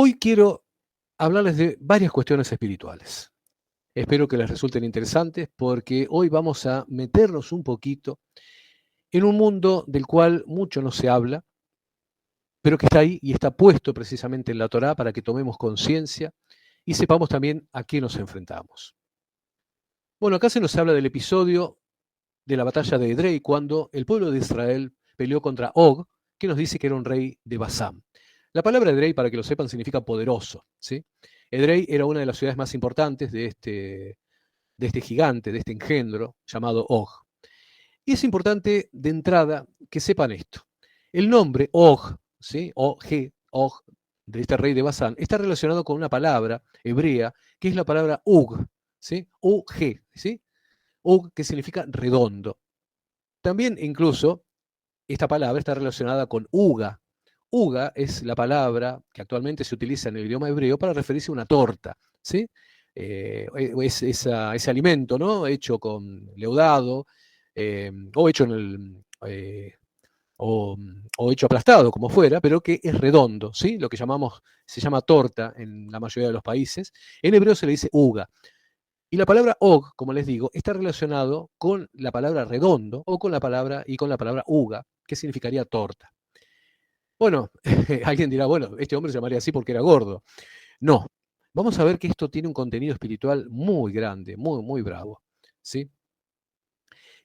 Hoy quiero hablarles de varias cuestiones espirituales. Espero que les resulten interesantes porque hoy vamos a meternos un poquito en un mundo del cual mucho no se habla, pero que está ahí y está puesto precisamente en la Torá para que tomemos conciencia y sepamos también a qué nos enfrentamos. Bueno, acá se nos habla del episodio de la batalla de Edrei, cuando el pueblo de Israel peleó contra Og, que nos dice que era un rey de Basán. La palabra Edrei, para que lo sepan, significa poderoso, ¿sí? Edrei era una de las ciudades más importantes de este gigante, de este engendro llamado Og. Y es importante de entrada que sepan esto. El nombre Og, ¿sí? Og, de este rey de Basán, está relacionado con una palabra hebrea, que es la palabra Ug, ¿sí? U-G, ¿sí? Ug, que significa redondo. También incluso esta palabra está relacionada con uga. Uga es la palabra que actualmente se utiliza en el idioma hebreo para referirse a una torta, ¿sí? Ese alimento, ¿no? Hecho con leudado, o hecho en o hecho aplastado, como fuera, pero que es redondo, ¿sí? Lo que se llama torta en la mayoría de los países. En hebreo se le dice uga. Y la palabra og, como les digo, está relacionado con la palabra redondo o con la palabra uga, que significaría torta. Bueno, alguien dirá, bueno, este hombre se llamaría así porque era gordo. No, vamos a ver que esto tiene un contenido espiritual muy grande, muy, muy bravo, ¿sí?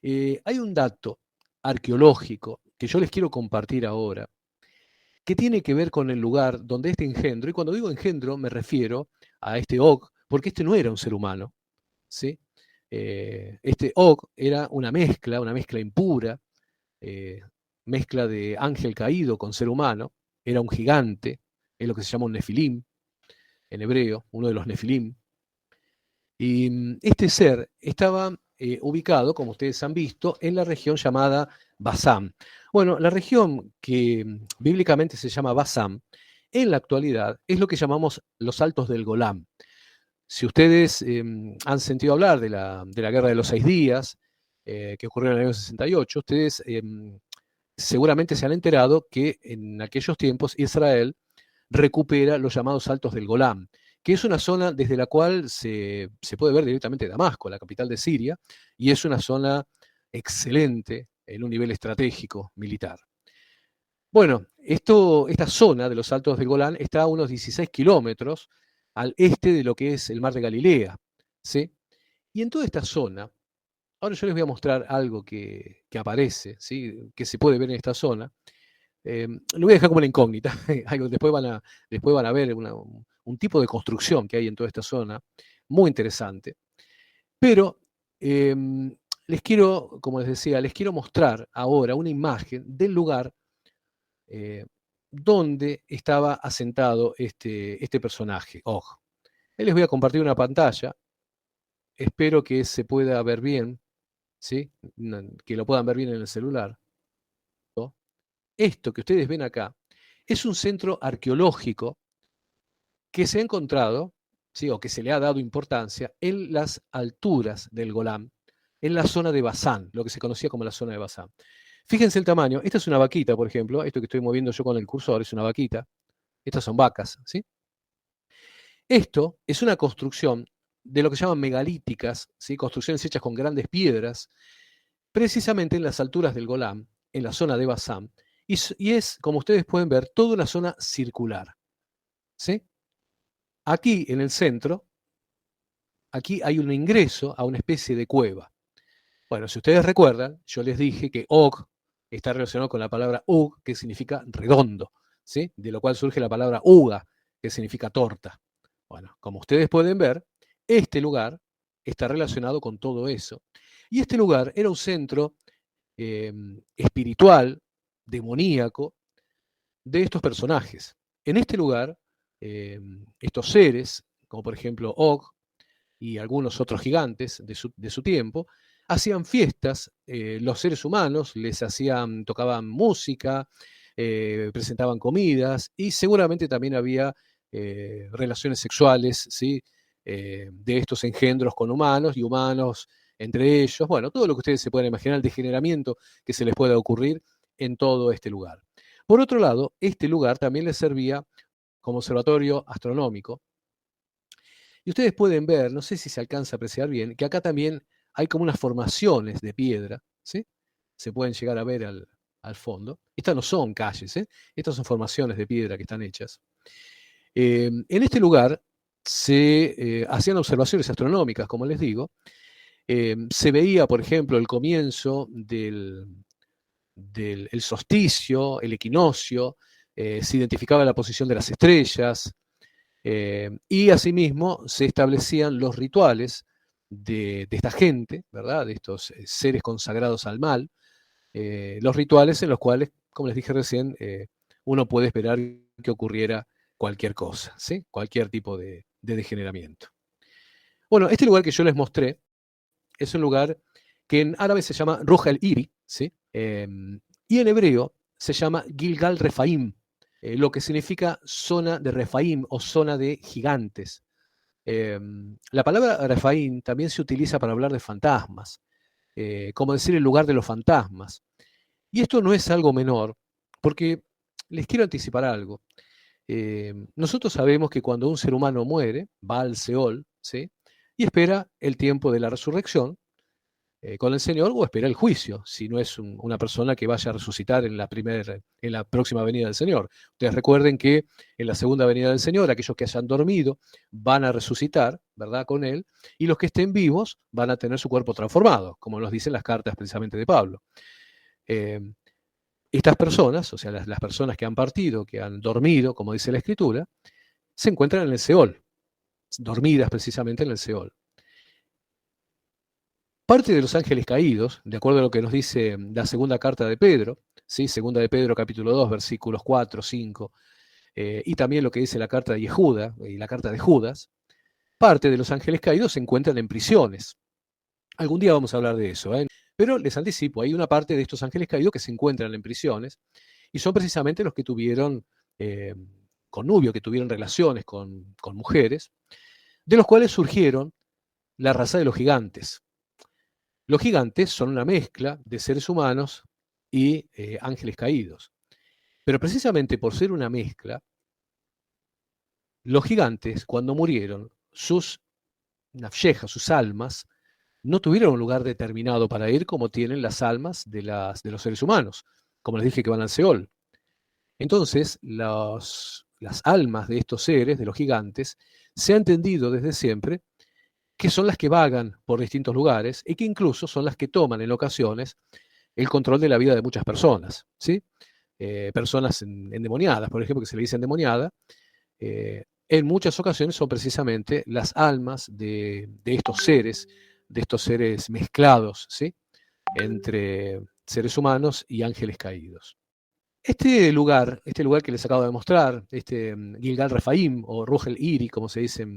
Hay un dato arqueológico que yo les quiero compartir ahora, que tiene que ver con el lugar donde este engendro, y cuando digo engendro me refiero a este Og, porque este no era un ser humano, ¿sí? Este Og era una mezcla impura, eh, mezcla de ángel caído con ser humano, era un gigante, es lo que se llama un nefilim en hebreo, uno de los nefilim. Y este ser estaba ubicado, como ustedes han visto, en la región llamada Basán. Bueno, la región que bíblicamente se llama Basán, en la actualidad es lo que llamamos los Altos del Golán. Si ustedes han sentido hablar de la Guerra de los 6 días, que ocurrió en el año 68, ustedes seguramente se han enterado que en aquellos tiempos Israel recupera los llamados Altos del Golán, que es una zona desde la cual se puede ver directamente Damasco, la capital de Siria, y es una zona excelente en un nivel estratégico militar. Bueno, esta zona de los Altos del Golán está a unos 16 kilómetros al este de lo que es el mar de Galilea, ¿sí? Y en toda esta zona, ahora yo les voy a mostrar algo que aparece, ¿sí? Que se puede ver en esta zona. Lo voy a dejar como una incógnita, después van a ver un tipo de construcción que hay en toda esta zona, muy interesante. Pero les quiero, como les decía, les quiero mostrar ahora una imagen del lugar eh, donde estaba asentado este personaje, Og. Les voy a compartir una pantalla, espero que se pueda ver bien, ¿sí? Que lo puedan ver bien en el celular. Esto que ustedes ven acá es un centro arqueológico que se ha encontrado, ¿sí? O que se le ha dado importancia en las alturas del Golán, en la zona de Basán, lo que se conocía como la zona de Basán. Fíjense el tamaño, esta es una vaquita, por ejemplo, esto que estoy moviendo yo con el cursor es una vaquita, estas son vacas, ¿sí? Esto es una construcción de lo que llaman megalíticas, ¿sí? Construcciones hechas con grandes piedras, precisamente en las alturas del Golán, en la zona de Basán, y es, como ustedes pueden ver, toda una zona circular, ¿sí? Aquí en el centro, aquí hay un ingreso a una especie de cueva. Bueno, si ustedes recuerdan, yo les dije que Og está relacionado con la palabra Ug, que significa redondo, ¿sí? De lo cual surge la palabra Uga, que significa torta. Bueno, como ustedes pueden ver, este lugar está relacionado con todo eso. Y este lugar era un centro espiritual, demoníaco, de estos personajes. En este lugar, estos seres, como por ejemplo Og y algunos otros gigantes de su tiempo, hacían fiestas, los seres humanos tocaban música, presentaban comidas y seguramente también había relaciones sexuales, ¿sí? De estos engendros con humanos y humanos entre ellos, bueno, todo lo que ustedes se pueden imaginar, el degeneramiento que se les pueda ocurrir en todo este lugar. Por otro lado, este lugar también les servía como observatorio astronómico. Y ustedes pueden ver, no sé si se alcanza a apreciar bien, que acá también hay como unas formaciones de piedra, ¿sí? Se pueden llegar a ver al fondo. Estas no son calles, ¿eh? Estas son formaciones de piedra que están hechas. En este lugar se hacían observaciones astronómicas, como les digo. Se veía, por ejemplo, el comienzo del el solsticio, el equinoccio, se identificaba la posición de las estrellas, y asimismo se establecían los rituales de esta gente, ¿verdad? De estos seres consagrados al mal, los rituales en los cuales, como les dije recién, uno puede esperar que ocurriera cualquier cosa, ¿sí? Cualquier tipo de degeneramiento. Bueno, este lugar que yo les mostré es un lugar que en árabe se llama Ruj el-Iri, ¿sí? Y en hebreo se llama Gilgal Refaim, lo que significa zona de Refaim o zona de gigantes. La palabra Refaim también se utiliza para hablar de fantasmas, como decir el lugar de los fantasmas. Y esto no es algo menor, porque les quiero anticipar algo. Nosotros sabemos que cuando un ser humano muere, va al Seol, ¿sí? Y espera el tiempo de la resurrección con el Señor o espera el juicio, si no es una persona que vaya a resucitar en la próxima venida del Señor. Ustedes recuerden que en la segunda venida del Señor, aquellos que hayan dormido van a resucitar, ¿verdad?, con Él, y los que estén vivos van a tener su cuerpo transformado, como nos dicen las cartas precisamente de Pablo. Eh, Estas personas, o sea, las personas que han partido, que han dormido, como dice la Escritura, se encuentran en el Seol, dormidas precisamente en el Seol. Parte de los ángeles caídos, de acuerdo a lo que nos dice la segunda carta de Pedro, ¿sí? Segunda de Pedro capítulo 2, versículos 4, 5, y también lo que dice la carta de Yehuda y la carta de Judas, parte de los ángeles caídos se encuentran en prisiones. Algún día vamos a hablar de eso, ¿eh? Pero les anticipo, hay una parte de estos ángeles caídos que se encuentran en prisiones y son precisamente los que tuvieron connubio, que tuvieron relaciones con mujeres, de los cuales surgieron la raza de los gigantes. Los gigantes son una mezcla de seres humanos y ángeles caídos. Pero precisamente por ser una mezcla, los gigantes, cuando murieron, sus nafshejas, sus almas, no tuvieron un lugar determinado para ir como tienen las almas de los seres humanos, como les dije que van al Seol. Entonces, las almas de estos seres, de los gigantes, se ha entendido desde siempre que son las que vagan por distintos lugares y que incluso son las que toman en ocasiones el control de la vida de muchas personas, ¿sí? Personas endemoniadas, por ejemplo, que se le dice endemoniada, en muchas ocasiones son precisamente las almas de estos seres mezclados, ¿sí? Entre seres humanos y ángeles caídos. Este lugar que les acabo de mostrar, Gilgal Refaim o Ruj el-Iri, como se dice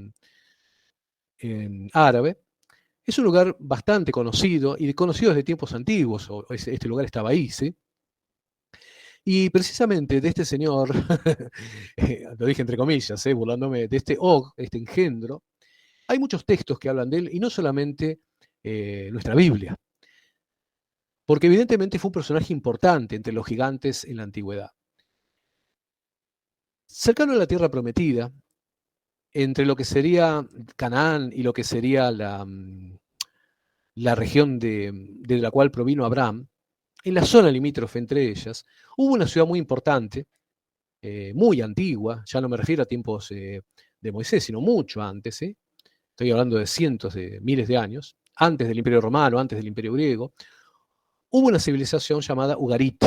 en árabe, es un lugar bastante conocido y conocido desde tiempos antiguos, este lugar estaba ahí, ¿sí? Y precisamente de este señor, lo dije entre comillas, burlándome de este Og, este engendro, hay muchos textos que hablan de él y no solamente nuestra Biblia, porque evidentemente fue un personaje importante entre los gigantes en la antigüedad. Cercano a la tierra prometida, entre lo que sería Canaán y lo que sería la región de la cual provino Abraham, en la zona limítrofe entre ellas, hubo una ciudad muy importante, muy antigua, ya no me refiero a tiempos de Moisés, sino mucho antes, estoy hablando de cientos de miles de años, antes del Imperio Romano, antes del Imperio Griego, hubo una civilización llamada Ugarit,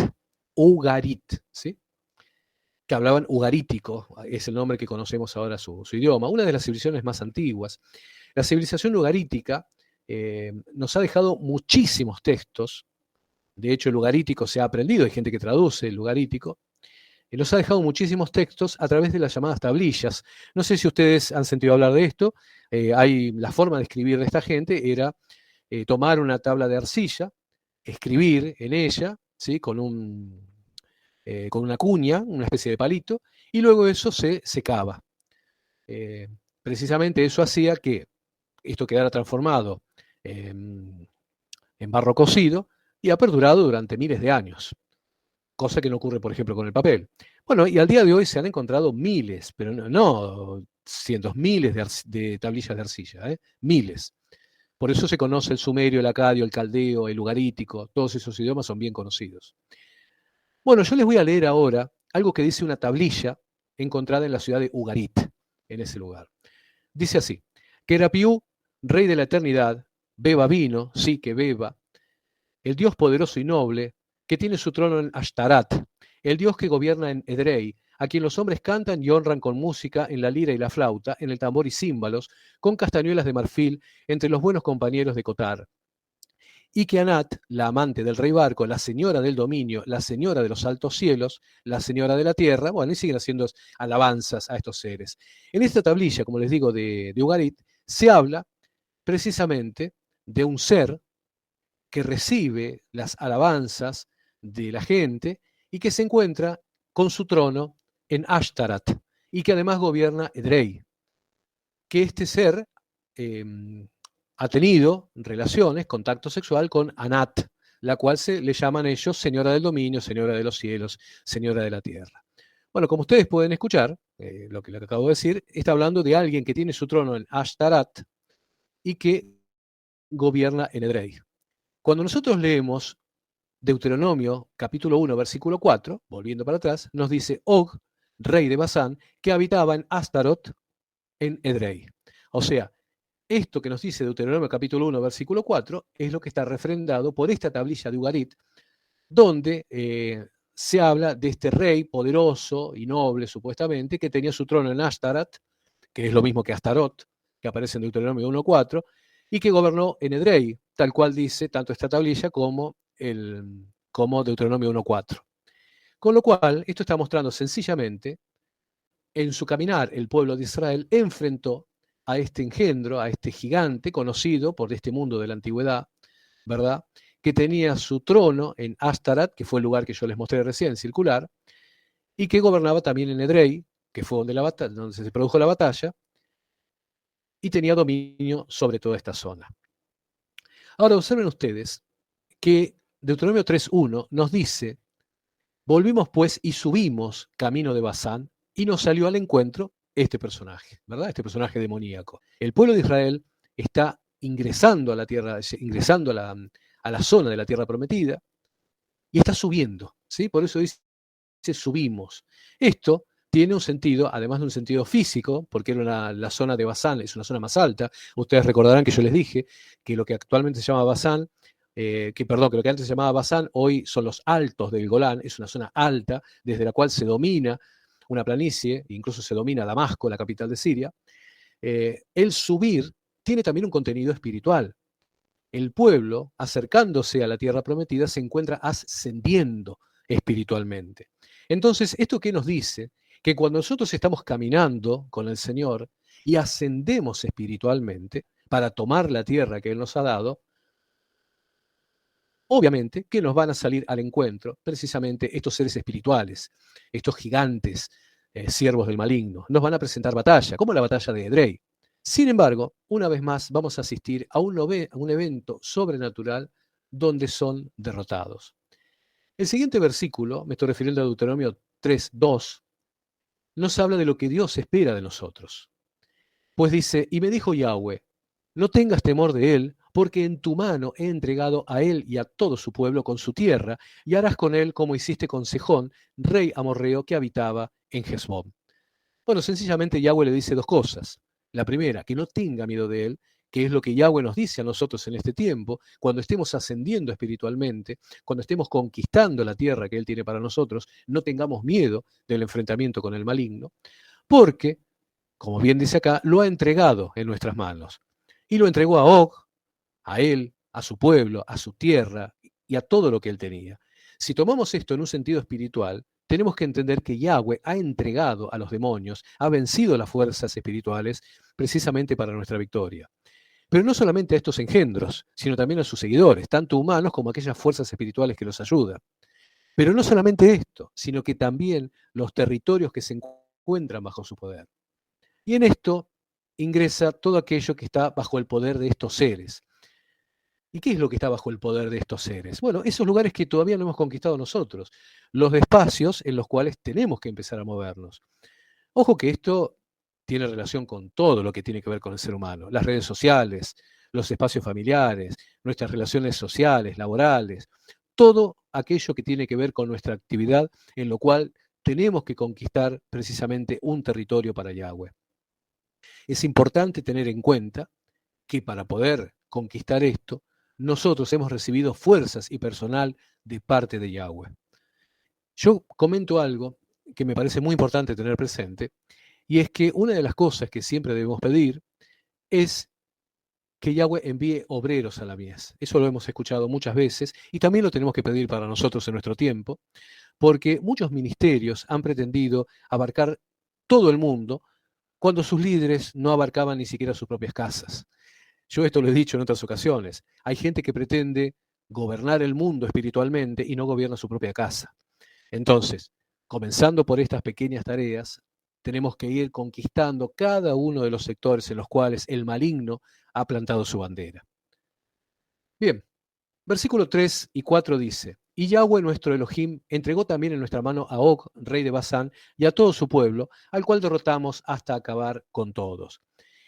¿sí? Que hablaban ugarítico, es el nombre que conocemos ahora su idioma, una de las civilizaciones más antiguas. La civilización ugarítica nos ha dejado muchísimos textos, de hecho el ugarítico se ha aprendido, hay gente que traduce el ugarítico, y nos ha dejado muchísimos textos a través de las llamadas tablillas. No sé si ustedes han sentido hablar de esto, la forma de escribir de esta gente era tomar una tabla de arcilla, escribir en ella, ¿sí? con una cuña, una especie de palito, y luego eso se secaba. Precisamente eso hacía que esto quedara transformado en barro cocido y ha perdurado durante miles de años. cosa que no ocurre, por ejemplo, con el papel. Bueno, y al día de hoy se han encontrado miles, pero no cientos, miles de tablillas de arcilla, miles. Por eso se conoce el sumerio, el acadio, el caldeo, el ugarítico, todos esos idiomas son bien conocidos. Bueno, yo les voy a leer ahora algo que dice una tablilla encontrada en la ciudad de Ugarit, en ese lugar. Dice así: Kerapiú, rey de la eternidad, beba vino, sí que beba, el Dios poderoso y noble, que tiene su trono en Ashtarat, el Dios que gobierna en Edrei, a quien los hombres cantan y honran con música en la lira y la flauta, en el tambor y címbalos, con castañuelas de marfil, entre los buenos compañeros de Cotar. Y que Anat, la amante del rey Barco, la señora del dominio, la señora de los altos cielos, la señora de la tierra, bueno, y siguen haciendo alabanzas a estos seres. En esta tablilla, como les digo, de Ugarit, se habla precisamente de un ser que recibe las alabanzas de la gente y que se encuentra con su trono en Ashtarat y que además gobierna Edrei. Que este ser eh, ha tenido relaciones, contacto sexual con Anat, la cual le llaman ellos señora del dominio, señora de los cielos, señora de la tierra. Bueno, como ustedes pueden escuchar, lo que acabo de decir, está hablando de alguien que tiene su trono en Ashtarat y que gobierna en Edrei. Cuando nosotros leemos Deuteronomio capítulo 1, versículo 4, volviendo para atrás, nos dice Og, rey de Basán, que habitaba en Astarot, en Edrei. O sea, esto que nos dice Deuteronomio capítulo 1, versículo 4, es lo que está refrendado por esta tablilla de Ugarit, donde se habla de este rey poderoso y noble, supuestamente, que tenía su trono en Ashtarat, que es lo mismo que Astarot, que aparece en Deuteronomio 1.4, y que gobernó en Edrei, tal cual dice tanto esta tablilla como Deuteronomio 1.4. Con lo cual, esto está mostrando sencillamente, en su caminar, el pueblo de Israel enfrentó a este engendro, a este gigante conocido por este mundo de la antigüedad, ¿verdad? Que tenía su trono en Ashtarat, que fue el lugar que yo les mostré recién, circular, y que gobernaba también en Edrei, que fue donde se produjo la batalla, y tenía dominio sobre toda esta zona. Ahora observen ustedes que Deuteronomio 3.1 nos dice: volvimos pues y subimos camino de Basán, y nos salió al encuentro este personaje, ¿verdad? Este personaje demoníaco. El pueblo de Israel está ingresando a la tierra, ingresando a la zona de la tierra prometida, y está subiendo, ¿sí? Por eso dice subimos. Esto tiene un sentido, además de un sentido físico, porque era la zona de Basán, es una zona más alta. Ustedes recordarán que yo les dije que lo que actualmente se llama Basán, que lo que antes se llamaba Basán, hoy son los altos del Golán, es una zona alta desde la cual se domina una planicie, incluso se domina Damasco, la capital de Siria. El subir tiene también un contenido espiritual. El pueblo, acercándose a la tierra prometida, se encuentra ascendiendo espiritualmente. Entonces, ¿esto qué nos dice? Que cuando nosotros estamos caminando con el Señor y ascendemos espiritualmente para tomar la tierra que Él nos ha dado, obviamente que nos van a salir al encuentro precisamente estos seres espirituales, estos gigantes, siervos del maligno. Nos van a presentar batalla, como la batalla de Edrei. Sin embargo, una vez más vamos a asistir a un evento sobrenatural donde son derrotados. El siguiente versículo, me estoy refiriendo a Deuteronomio 3.2, nos habla de lo que Dios espera de nosotros. Pues dice: y me dijo Yahweh, no tengas temor de él, porque en tu mano he entregado a él y a todo su pueblo con su tierra, y harás con él como hiciste con Sejón, rey amorreo que habitaba en Hesbón. Bueno, sencillamente Yahweh le dice dos cosas. La primera, que no tenga miedo de él, que es lo que Yahweh nos dice a nosotros en este tiempo, cuando estemos ascendiendo espiritualmente, cuando estemos conquistando la tierra que Él tiene para nosotros, no tengamos miedo del enfrentamiento con el maligno, porque, como bien dice acá, lo ha entregado en nuestras manos. Y lo entregó a Og, a él, a su pueblo, a su tierra y a todo lo que él tenía. Si tomamos esto en un sentido espiritual, tenemos que entender que Yahweh ha entregado a los demonios, ha vencido las fuerzas espirituales precisamente para nuestra victoria. Pero no solamente a estos engendros, sino también a sus seguidores, tanto humanos como aquellas fuerzas espirituales que los ayudan. Pero no solamente esto, sino que también los territorios que se encuentran bajo su poder. Y en esto ingresa todo aquello que está bajo el poder de estos seres. ¿Y qué es lo que está bajo el poder de estos seres? Bueno, esos lugares que todavía no hemos conquistado nosotros, los espacios en los cuales tenemos que empezar a movernos. Ojo que esto tiene relación con todo lo que tiene que ver con el ser humano, las redes sociales, los espacios familiares, nuestras relaciones sociales, laborales, todo aquello que tiene que ver con nuestra actividad en lo cual tenemos que conquistar precisamente un territorio para Yahweh. Es importante tener en cuenta que para poder conquistar esto, nosotros hemos recibido fuerzas y personal de parte de Yahweh. Yo comento algo que me parece muy importante tener presente, y es que una de las cosas que siempre debemos pedir es que Yahweh envíe obreros a la mies. Eso lo hemos escuchado muchas veces y también lo tenemos que pedir para nosotros en nuestro tiempo, porque muchos ministerios han pretendido abarcar todo el mundo cuando sus líderes no abarcaban ni siquiera sus propias casas. Yo esto lo he dicho en otras ocasiones. Hay gente que pretende gobernar el mundo espiritualmente y no gobierna su propia casa. Entonces, comenzando por estas pequeñas tareas, tenemos que ir conquistando cada uno de los sectores en los cuales el maligno ha plantado su bandera. Bien, versículos 3 y 4 dice, y Yahweh nuestro Elohim entregó también en nuestra mano a Og, rey de Basán, y a todo su pueblo, al cual derrotamos hasta acabar con todos.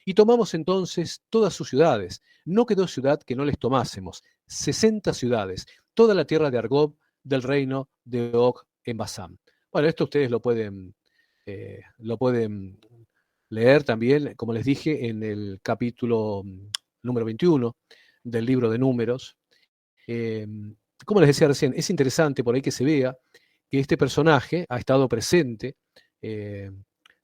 Y tomamos entonces todas sus ciudades. No quedó ciudad que no les tomásemos. 60 ciudades, toda la tierra de Argob, del reino de Og en Basán. Bueno, esto ustedes lo pueden leer también, como les dije, en el capítulo número 21 del libro de Números. Eh, como les decía recién, es interesante por ahí que se vea que este personaje ha estado presente eh,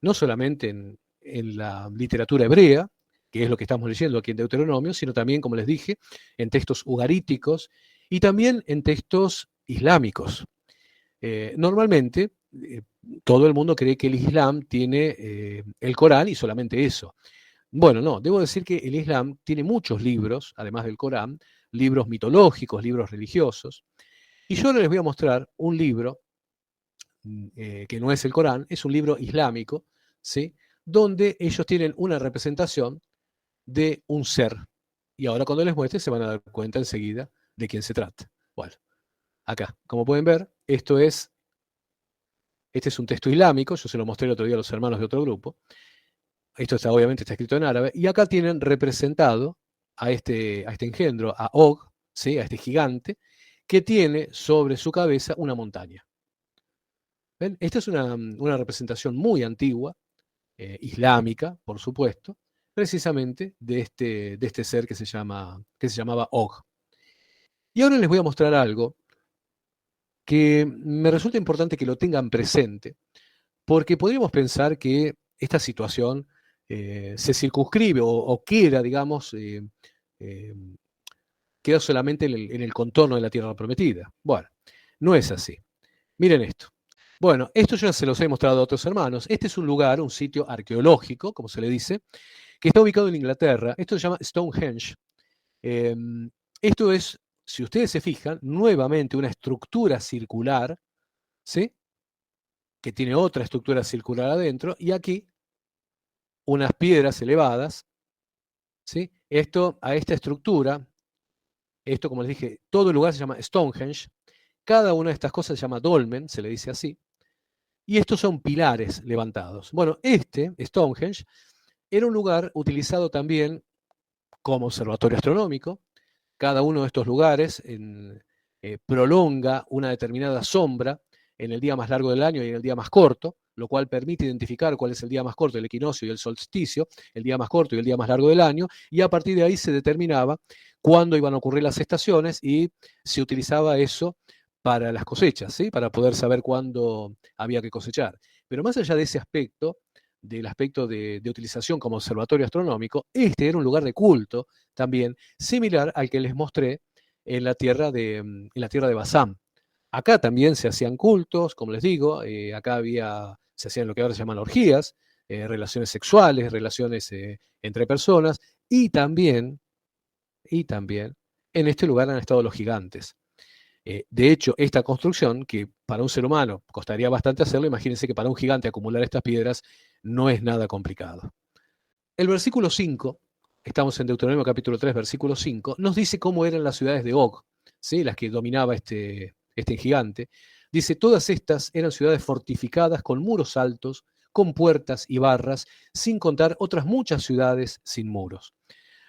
no solamente en la literatura hebrea, que es lo que estamos leyendo aquí en Deuteronomio, sino también, como les dije, en textos ugaríticos y también en textos islámicos. Normalmente, todo el mundo cree que el Islam tiene el Corán y solamente eso. Bueno, no, debo decir que el Islam tiene muchos libros, además del Corán, libros mitológicos, libros religiosos. Y yo ahora les voy a mostrar un libro que no es el Corán, es un libro islámico, ¿sí? Donde ellos tienen una representación de un ser. Y ahora cuando les muestre se van a dar cuenta enseguida de quién se trata. Bueno, acá, como pueden ver, este es un texto islámico, yo se lo mostré el otro día a los hermanos de otro grupo. Esto obviamente está escrito en árabe, y acá tienen representado a este engendro, a Og, ¿sí? A este gigante, que tiene sobre su cabeza una montaña. ¿Ven? Esta es una representación muy antigua, islámica, por supuesto, precisamente de este ser que se llamaba Og. Y ahora les voy a mostrar algo que me resulta importante que lo tengan presente, porque podríamos pensar que esta situación se circunscribe o queda, digamos, eh, queda solamente en el contorno de la tierra prometida. Bueno, no es así. Miren esto. Bueno, esto yo ya se los he mostrado a otros hermanos. Este es un lugar, un sitio arqueológico, como se le dice, que está ubicado en Inglaterra. Esto se llama Stonehenge. Eh, Esto es, si ustedes se fijan, nuevamente una estructura circular, ¿sí? Que tiene otra estructura circular adentro, y aquí unas piedras elevadas, ¿sí? A esta estructura, esto como les dije, todo el lugar se llama Stonehenge, cada una de estas cosas se llama dolmen, se le dice así, y estos son pilares levantados. Bueno, Stonehenge, era un lugar utilizado también como observatorio astronómico. Cada uno de estos lugares prolonga una determinada sombra en el día más largo del año y en el día más corto, lo cual permite identificar cuál es el día más corto, el equinoccio y el solsticio, el día más corto y el día más largo del año, y a partir de ahí se determinaba cuándo iban a ocurrir las estaciones y se utilizaba eso para las cosechas, ¿sí? Para poder saber cuándo había que cosechar. Pero más allá de ese aspecto, del aspecto de utilización como observatorio astronómico, este era un lugar de culto también, similar al que les mostré en la tierra de Basán. Acá también se hacían cultos, como les digo, acá se hacían lo que ahora se llaman orgías, relaciones sexuales, relaciones entre personas, y también en este lugar han estado los gigantes. De hecho, esta construcción, que para un ser humano costaría bastante hacerlo, imagínense que para un gigante acumular estas piedras no es nada complicado. El versículo 5 estamos en Deuteronomio capítulo 3, versículo 5, nos dice cómo eran las ciudades de Og, ¿sí? Las que dominaba este gigante. Dice, todas estas eran ciudades fortificadas con muros altos, con puertas y barras, sin contar otras muchas ciudades sin muros.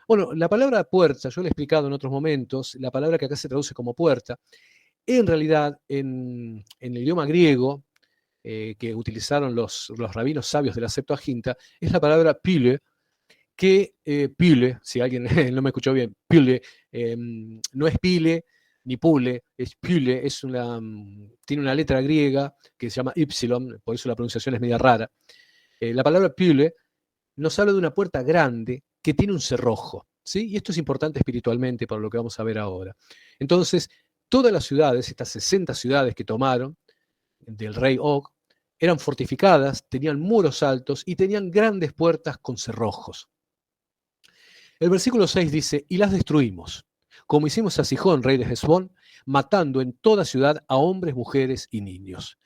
Bueno, la palabra puerta, yo lo he explicado en otros momentos, la palabra que acá se traduce como puerta, en realidad en el idioma griego que utilizaron los rabinos sabios de la Septuaginta, es la palabra pile, que pile, si alguien no me escuchó bien, pile, no es pile ni pule, es pile, tiene una letra griega que se llama ypsilon, por eso la pronunciación es media rara. La palabra pile nos habla de una puerta grande que tiene un cerrojo, ¿sí? Y esto es importante espiritualmente para lo que vamos a ver ahora. Entonces, todas las ciudades, estas 60 ciudades que tomaron del rey Og, eran fortificadas, tenían muros altos y tenían grandes puertas con cerrojos. El versículo 6 dice, y las destruimos, como hicimos a Sihón, rey de Hesbón, matando en toda ciudad a hombres, mujeres y niños.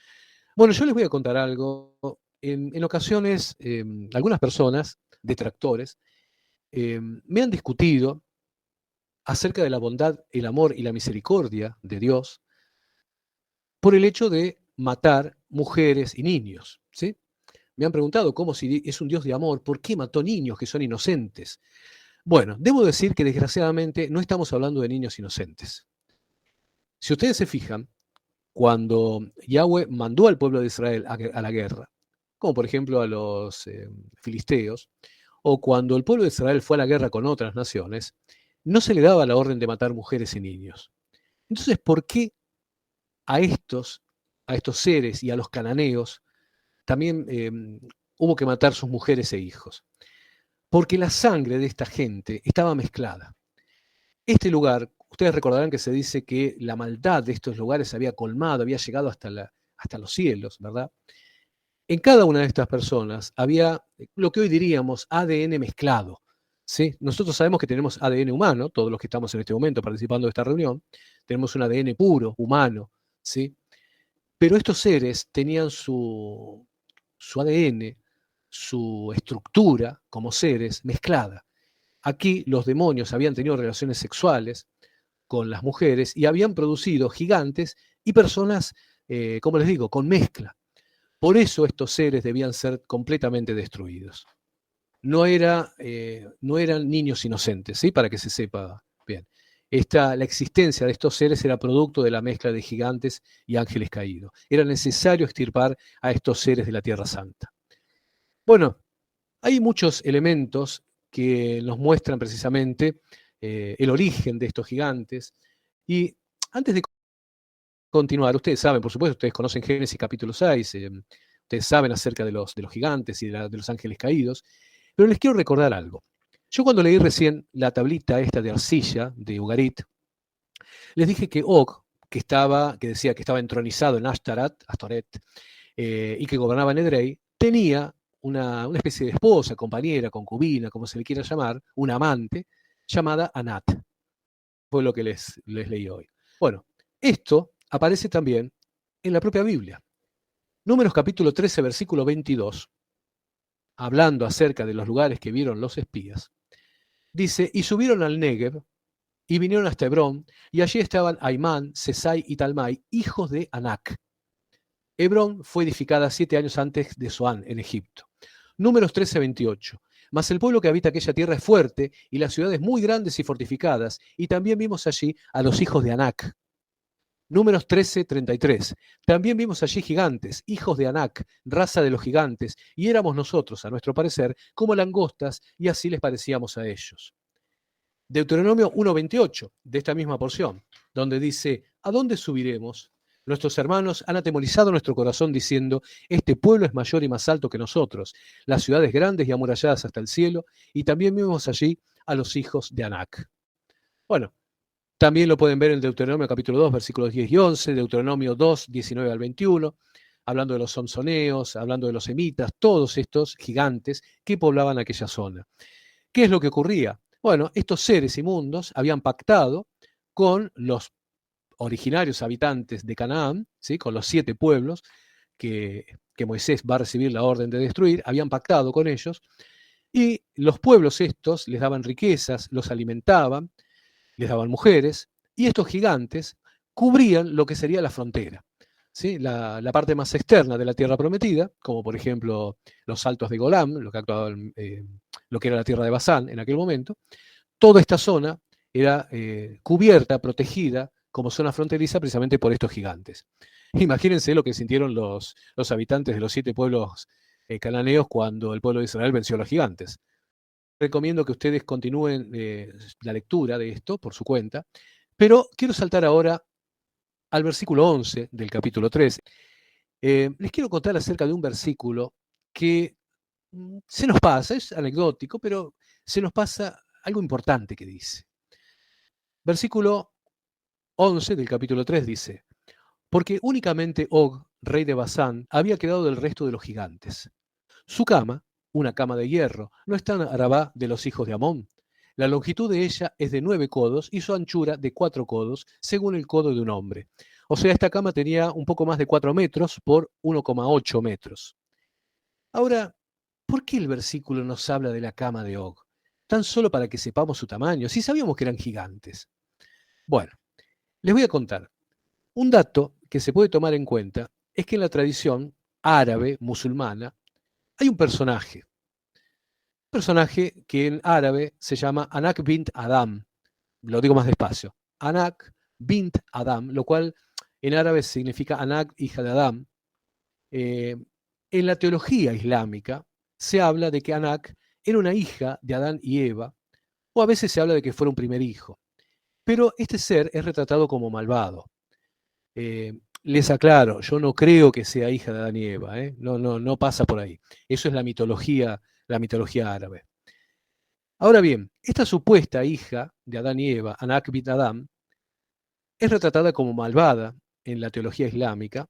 Bueno, yo les voy a contar algo. En ocasiones, algunas personas, detractores, me han discutido acerca de la bondad, el amor y la misericordia de Dios por el hecho de matar mujeres y niños, ¿sí? Me han preguntado cómo si es un Dios de amor, ¿por qué mató niños que son inocentes? Bueno, debo decir que desgraciadamente no estamos hablando de niños inocentes. Si ustedes se fijan, cuando Yahweh mandó al pueblo de Israel a la guerra, como por ejemplo a los filisteos, o cuando el pueblo de Israel fue a la guerra con otras naciones, no se le daba la orden de matar mujeres y niños. Entonces, ¿por qué a estos seres y a los cananeos también hubo que matar sus mujeres e hijos? Porque la sangre de esta gente estaba mezclada. Este lugar, ustedes recordarán que se dice que la maldad de estos lugares había colmado, había llegado hasta los cielos, ¿verdad? En cada una de estas personas había lo que hoy diríamos ADN mezclado, ¿sí? Nosotros sabemos que tenemos ADN humano, todos los que estamos en este momento participando de esta reunión, tenemos un ADN puro, humano, ¿sí? Pero estos seres tenían su ADN, su estructura como seres mezclada. Aquí los demonios habían tenido relaciones sexuales con las mujeres y habían producido gigantes y personas, como les digo, con mezcla. Por eso estos seres debían ser completamente destruidos. No eran niños inocentes, ¿sí? Para que se sepa bien. La existencia de estos seres era producto de la mezcla de gigantes y ángeles caídos. Era necesario extirpar a estos seres de la Tierra Santa. Bueno, hay muchos elementos que nos muestran precisamente el origen de estos gigantes. Y antes de continuar, ustedes saben, por supuesto, ustedes conocen Génesis capítulo 6, ustedes saben acerca de los gigantes y de los ángeles caídos, pero les quiero recordar algo. Yo cuando leí recién la tablita esta de arcilla de Ugarit, les dije que Og, que decía que estaba entronizado en Ashtaret, y que gobernaba en Edrei, tenía una especie de esposa, compañera, concubina, como se le quiera llamar, una amante, llamada Anat. Fue lo que les leí hoy. Bueno, esto aparece también en la propia Biblia. Números capítulo 13, versículo 22, hablando acerca de los lugares que vieron los espías, dice, y subieron al Negev, y vinieron hasta Hebrón, y allí estaban Aimán, Sesai y Talmai, hijos de Anac. Hebrón fue edificada 7 años antes de Zoán, en Egipto. Números 13, 28. Mas el pueblo que habita aquella tierra es fuerte, y las ciudades muy grandes y fortificadas, y también vimos allí a los hijos de Anac. Números 13, 33. También vimos allí gigantes, hijos de Anac, raza de los gigantes, y éramos nosotros, a nuestro parecer, como langostas, y así les parecíamos a ellos. Deuteronomio 1:28, de esta misma porción, donde dice, ¿a dónde subiremos? Nuestros hermanos han atemorizado nuestro corazón diciendo, este pueblo es mayor y más alto que nosotros, las ciudades grandes y amuralladas hasta el cielo, y también vimos allí a los hijos de Anac. Bueno, también lo pueden ver en Deuteronomio capítulo 2, versículos 10 y 11, Deuteronomio 2, 19 al 21, hablando de los somsoneos, hablando de los semitas, todos estos gigantes que poblaban aquella zona. ¿Qué es lo que ocurría? Bueno, estos seres inmundos habían pactado con los originarios habitantes de Canaán, ¿sí? Con los 7 pueblos que Moisés va a recibir la orden de destruir, habían pactado con ellos Y los pueblos estos les daban riquezas, los alimentaban, les daban mujeres, y estos gigantes cubrían lo que sería la frontera, ¿sí? La parte más externa de la tierra prometida, como por ejemplo los altos de Golam, lo que era la tierra de Basán en aquel momento. Toda esta zona era cubierta, protegida como zona fronteriza precisamente por estos gigantes. Imagínense lo que sintieron los habitantes de los 7 pueblos cananeos cuando el pueblo de Israel venció a los gigantes. Recomiendo que ustedes continúen la lectura de esto por su cuenta, pero quiero saltar ahora al versículo 11 del capítulo 3. Les quiero contar acerca de un versículo que se nos pasa, es anecdótico, pero se nos pasa algo importante que dice. Versículo 11 del capítulo 3 dice: porque únicamente Og, rey de Basán, había quedado del resto de los gigantes. Su cama, una cama de hierro, no está en Arabá de los hijos de Amón. La longitud de ella es de 9 codos y su anchura de 4 codos, según el codo de un hombre. O sea, esta cama tenía un poco más de 4 metros por 1,8 metros. Ahora, ¿por qué el versículo nos habla de la cama de Og? Tan solo para que sepamos su tamaño, si sabíamos que eran gigantes. Bueno, les voy a contar. Un dato que se puede tomar en cuenta es que en la tradición árabe, musulmana, hay un personaje que en árabe se llama Anak bint Adam. Lo digo más despacio. Anak bint Adam, lo cual en árabe significa Anak, hija de Adán. En la teología islámica se habla de que Anak era una hija de Adán y Eva, o a veces se habla de que fuera un primer hijo. Pero este ser es retratado como malvado. Les aclaro, yo no creo que sea hija de Adán y Eva, ¿eh? No pasa por ahí. Eso es la mitología árabe. Ahora bien, esta supuesta hija de Adán y Eva, Anak bint Adam, es retratada como malvada en la teología islámica,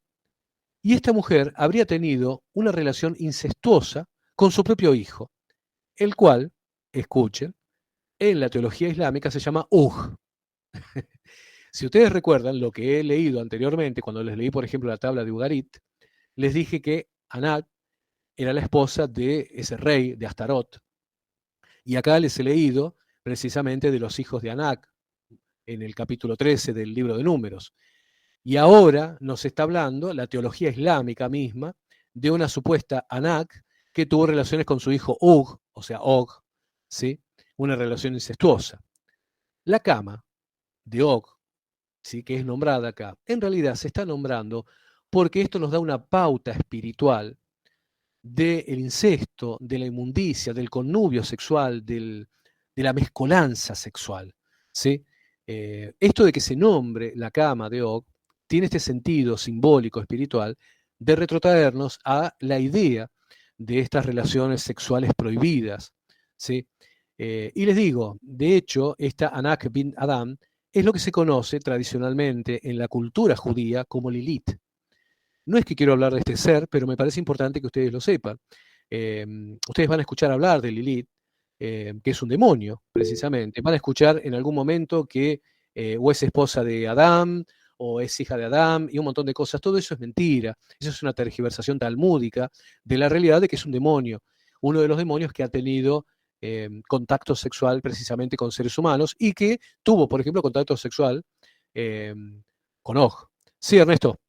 y esta mujer habría tenido una relación incestuosa con su propio hijo, el cual, escuchen, en la teología islámica se llama Ugh. Si ustedes recuerdan lo que he leído anteriormente, cuando les leí, por ejemplo, la tabla de Ugarit, les dije que Anak era la esposa de ese rey, de Astarot. Y acá les he leído precisamente de los hijos de Anak, en el capítulo 13 del libro de Números. Y ahora nos está hablando la teología islámica misma de una supuesta Anak que tuvo relaciones con su hijo Og, o sea, Og, ¿sí? Una relación incestuosa. La cama de Og, ¿sí? Que es nombrada acá, en realidad se está nombrando porque esto nos da una pauta espiritual del incesto, de la inmundicia, del connubio sexual, de la mezcolanza sexual, ¿sí? Esto de que se nombre la cama de Og tiene este sentido simbólico, espiritual, de retrotraernos a la idea de estas relaciones sexuales prohibidas, ¿sí? Y les digo, de hecho, esta Anak bin Adam es lo que se conoce tradicionalmente en la cultura judía como Lilith. No es que quiero hablar de este ser, pero me parece importante que ustedes lo sepan. Ustedes van a escuchar hablar de Lilith, que es un demonio, precisamente. Van a escuchar en algún momento que o es esposa de Adán, o es hija de Adán, y un montón de cosas. Todo eso es mentira. Eso es una tergiversación talmúdica de la realidad de que es un demonio. Uno de los demonios que ha tenido contacto sexual precisamente con seres humanos y que tuvo, por ejemplo, contacto sexual eh, con Og. Sí, Ernesto.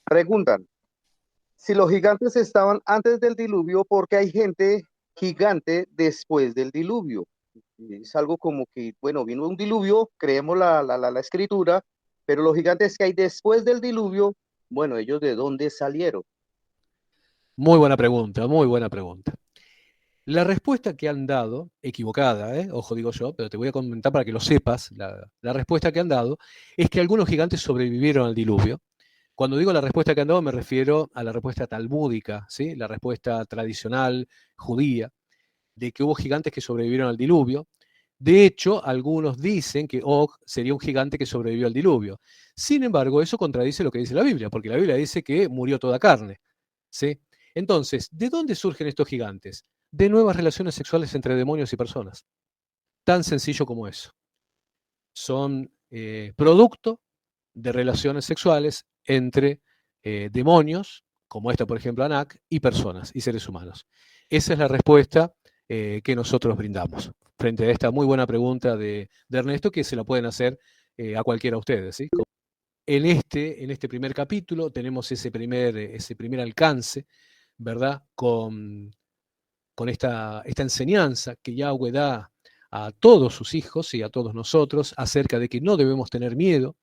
Preguntan, si los gigantes estaban antes del diluvio, ¿por qué hay gente gigante después del diluvio? Es algo como que, bueno, vino un diluvio, creemos la escritura, pero los gigantes que hay después del diluvio, bueno, ellos de dónde salieron. Muy buena pregunta, muy buena pregunta. La respuesta que han dado, equivocada, ojo digo yo, pero te voy a comentar para que lo sepas, la respuesta que han dado es que algunos gigantes sobrevivieron al diluvio. Cuando digo la respuesta que han dado me refiero a la respuesta talmúdica, ¿sí? La respuesta tradicional judía, de que hubo gigantes que sobrevivieron al diluvio. De hecho, algunos dicen que Og sería un gigante que sobrevivió al diluvio. Sin embargo, eso contradice lo que dice la Biblia, porque la Biblia dice que murió toda carne, ¿sí? Entonces, ¿de dónde surgen estos gigantes? De nuevas relaciones sexuales entre demonios y personas. Tan sencillo como eso. Son producto de relaciones sexuales entre demonios, como esta, por ejemplo, Anak, y personas y seres humanos. Esa es la respuesta que nosotros brindamos. Frente a esta muy buena pregunta de Ernesto, que se la pueden hacer a cualquiera de ustedes. ¿Sí? En este primer capítulo tenemos ese primer alcance, ¿verdad? Con esta enseñanza que Yahweh da a todos sus hijos y a todos nosotros acerca de que no debemos tener miedo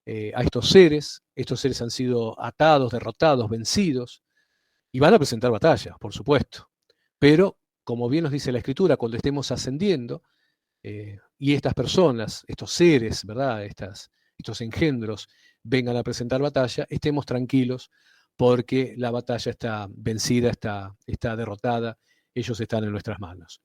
a estos seres. Estos seres han sido atados, derrotados, vencidos, y van a presentar batallas, por supuesto. Pero, como bien nos dice la Escritura, cuando estemos ascendiendo, y estas personas, estos seres, ¿verdad? Estos engendros vengan a presentar batalla, estemos tranquilos porque la batalla está vencida, está derrotada, ellos están en nuestras manos.